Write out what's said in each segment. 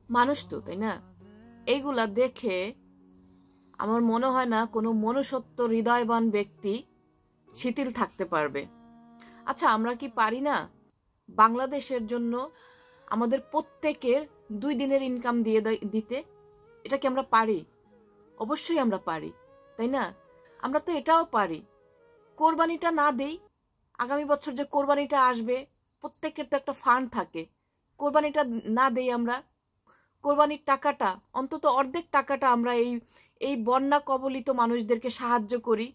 মানুষ তো, তাই না? এইগুলা দেখে আমার মনে হয় না কোনো মনুষ্যত্ব হৃদয়বান ব্যক্তি শিথিল থাকতে পারবে। আচ্ছা, আমরা কি পারি না বাংলাদেশের জন্য আমাদের প্রত্যেকের 2 দিনের ইনকাম দিয়ে দিতে? এটা কি আমরা পারি? অবশ্যই আমরা পারি, তাই না? আমরা তো এটাও পারি, কোরবানিটা না দেই, আগামী বছর যে কোরবানিটা আসবে প্রত্যেকের তো একটা ফান্ড থাকে, কোরবানিটা না দেই আমরা, কোরবানির টাকাটা অন্তত অর্ধেক টাকাটা আমরা এই এই বন্যা কবলিত মানুষদেরকে সাহায্য করি,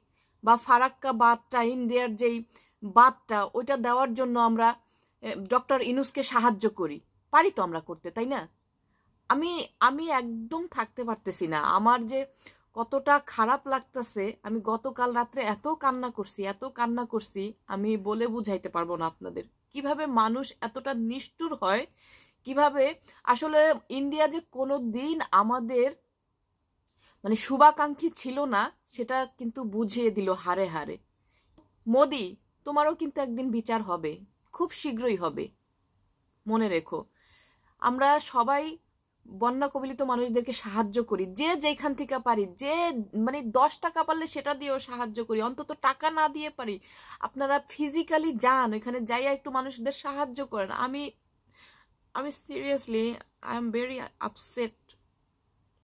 বা ফারাক্কা বাঁধটা, ইন্ডিয়ার যেই বাঁধটা, ওইটা দেওয়ার জন্য আমরা ডক্টর ইনুসকে সাহায্য করি। পারি তো আমরা করতে, তাই না? আমি আমি একদম থাকতে পারতেছি না, আমার যে কতটা খারাপ লাগতেছে। আমি গতকাল রাত্রে এত কান্না করছি, আমি বলে বুঝাইতে পারবো না আপনাদের কিভাবে মানুষ এতটা নিষ্ঠুর হয়, কিভাবে আসলে ইন্ডিয়া যে কোনো দিন আমাদের মানে শুভাকাঙ্ক্ষী ছিল না, সেটা কিন্তু বুঝিয়ে দিল হারে হারে। মোদি, তোমারও কিন্তু একদিন বিচার হবে, খুব শীঘ্রই হবে, মনে রেখো। আমরা সবাই বন্যা কবলিত মানুষদেরকে সাহায্য করি, যে যেখান থেকে পারি, যে মানে 10 টাকা পারলে সেটা দিয়েও সাহায্য করি, অন্তত টাকা না দিয়ে পারি আপনারা ফিজিক্যালি যান, ওইখানে যাইয়া একটু মানুষদের সাহায্য করেন। আমি seriously I am very upset.